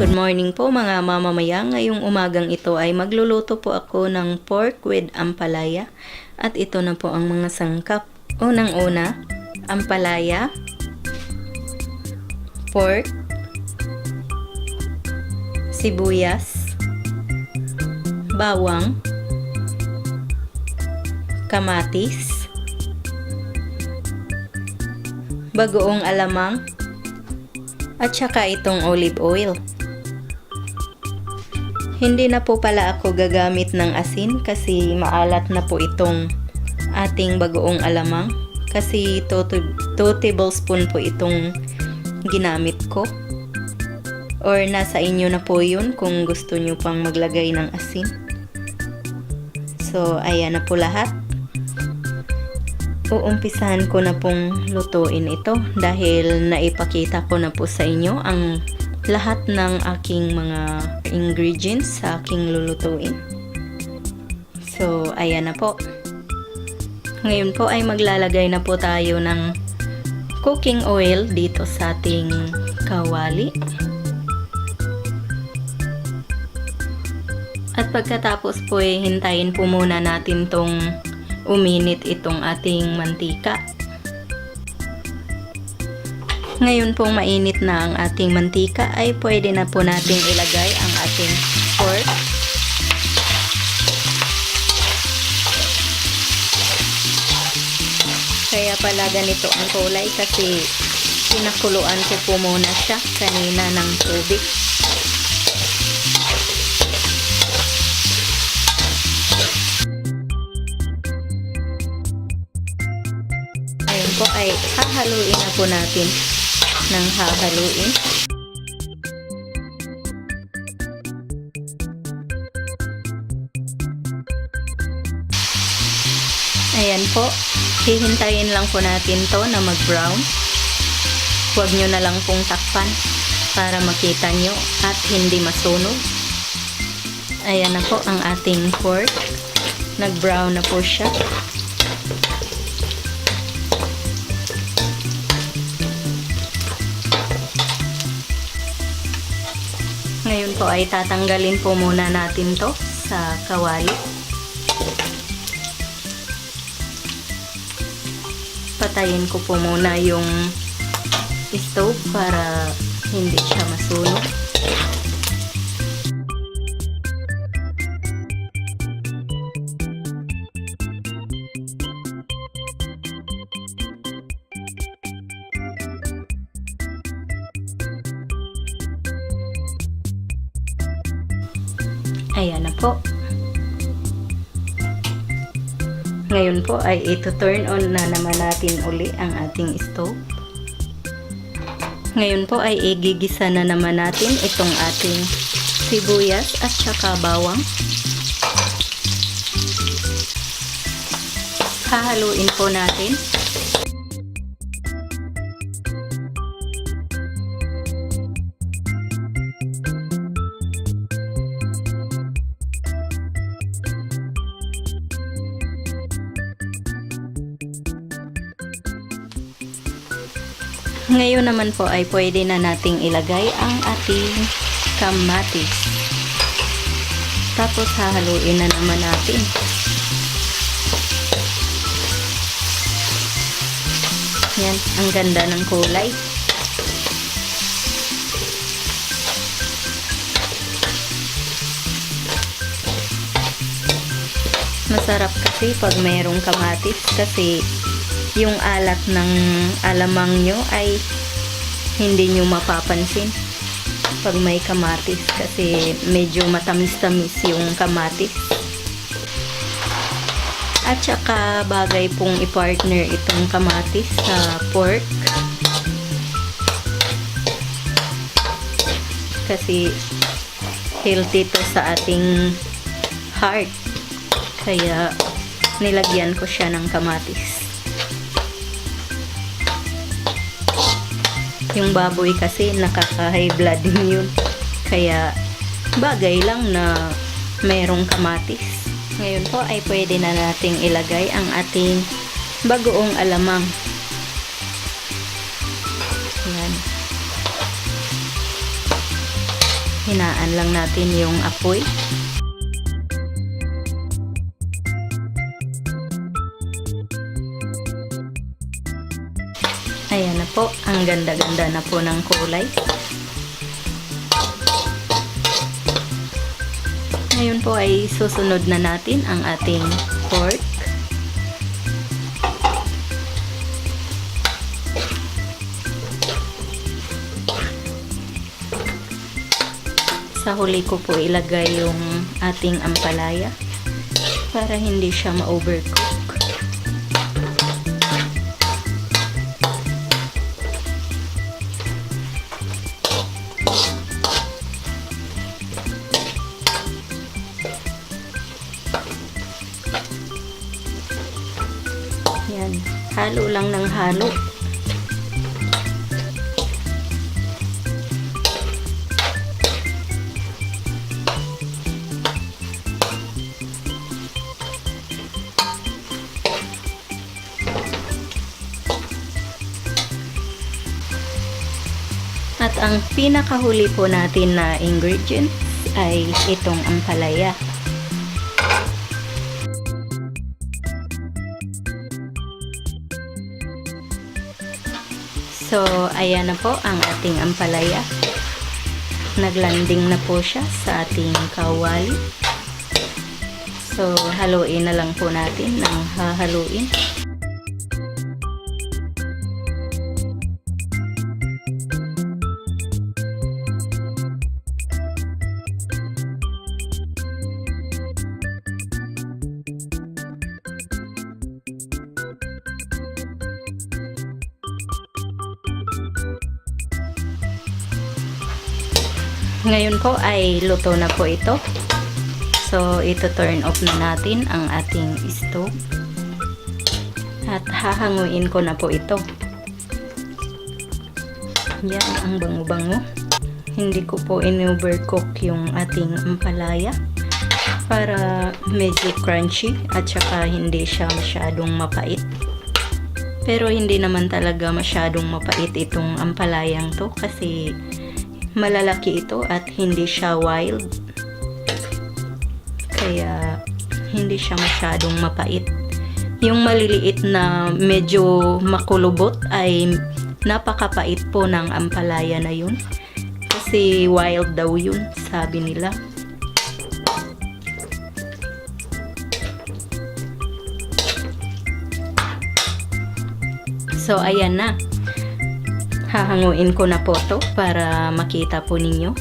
Good morning po mga mamamayan. Ngayong umagang ito ay magluluto po ako ng pork with ampalaya. At ito na po ang mga sangkap. Unang-una, ampalaya, pork, sibuyas, bawang, kamatis, bagoong alamang, at saka itong olive oil. Hindi na po pala ako gagamit ng asin kasi maalat na po itong ating bagoong alamang. Kasi 2 tablespoon po itong ginamit ko. Or nasa inyo na po yun kung gusto nyo pang maglagay ng asin. So ayan na po lahat. Uumpisahan ko na pong lutuin ito dahil naipakita ko na po sa inyo ang lahat ng aking mga ingredients sa aking lulutuin. So, ayan na po. Ngayon po ay maglalagay na po tayo ng cooking oil dito sa ating kawali. At pagkatapos po ay hintayin po muna natin tong uminit itong ating mantika. Ngayon pong mainit na ang ating mantika ay pwede na po nating ilagay ang ating pork. Kaya pala ganito ang kulay kasi pinakuluan ko po muna siya kanina ng tubig. Ayun po ay hahaluin na po natin ng hahaluin. Ayan po, hihintayin lang po natin to na mag-brown. Huwag nyo na lang pong takpan para makita nyo at hindi masunog. Ayan na po ang ating pork. Nag-brown na po siya. Ngayon po ay tatanggalin po muna natin to sa kawali. Patayin ko po muna yung stove para hindi siya masunog. Ayan na po. Ngayon po ay ito-turn on na naman natin uli ang ating stove. Ngayon po ay igigisa na naman natin itong ating sibuyas at saka bawang. Hahaluin po natin. Ngayon naman po ay pwede na nating ilagay ang ating kamatis. Tapos hahaluin na naman natin. Yan, ang ganda ng kulay. Masarap kasi pag mayroong kamatis kasi yung alat ng alamang nyo ay hindi nyo mapapansin pag may kamatis kasi medyo matamis-tamis yung kamatis. At saka bagay pong i-partner itong kamatis sa pork kasi healthy to sa ating heart, kaya nilagyan ko siya ng kamatis. Yung baboy kasi nakaka-high blood din yun. Kaya bagay lang na merong kamatis. Ngayon po ay pwede na nating ilagay ang ating bagoong alamang. Yan. Hinaan lang natin yung apoy. Ayan na po, ang ganda-ganda na po ng kulay. Ngayon po ay susunod na natin ang ating pork. Sa huli ko po ilagay yung ating ampalaya para hindi siya ma-overcook. Yan, halo lang ng halo. At ang pinakahuli po natin na ingredients ay itong ampalaya. So, ayan na po ang ating ampalaya. Naglanding na po siya sa ating kawali. So, haluin na lang po natin ng hahaluin. Ngayon po ay luto na po ito. So, ito turn off na natin ang ating stove. At hahanguin ko na po ito. Yan, ang bango-bango. Hindi ko po in-overcook yung ating ampalaya para medyo crunchy at saka hindi siya masyadong mapait. Pero hindi naman talaga masyadong mapait itong ampalayang to kasi malalaki ito at hindi siya wild. Kaya hindi siya masyadong mapait. Yung maliliit na medyo makulubot ay napakapait po ng ampalaya na yun. Kasi wild daw yun, sabi nila. So, ayan na. Hahanguin ko na po to para makita po ninyo.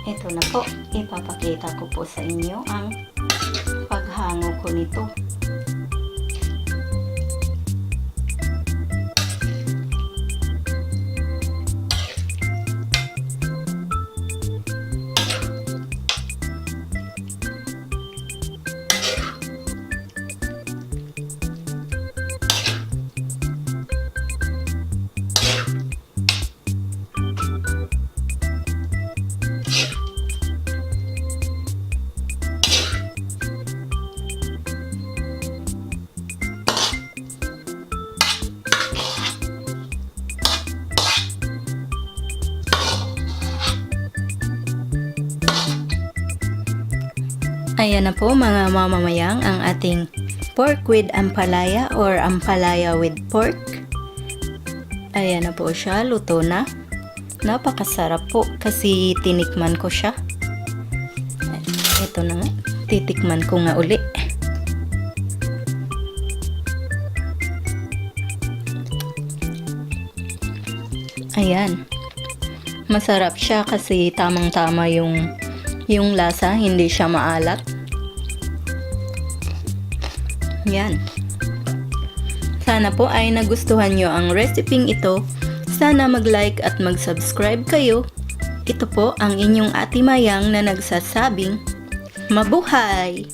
Ito na po, ipapakita ko po sa inyo ang paghango ko nito. Ayan na po mga mamamayang ang ating pork with ampalaya or ampalaya with pork. Ayan na po siya, luto na. Napakasarap po kasi tinikman ko siya. Ito na nga, titikman ko nga uli. Ayan. Masarap siya kasi tamang-tama yung lasa, hindi siya maalat. Yan. Sana po ay nagustuhan nyo ang reseping ito. Sana mag-like at mag-subscribe kayo. Ito po ang inyong Ate Mayang na nagsasabing, mabuhay!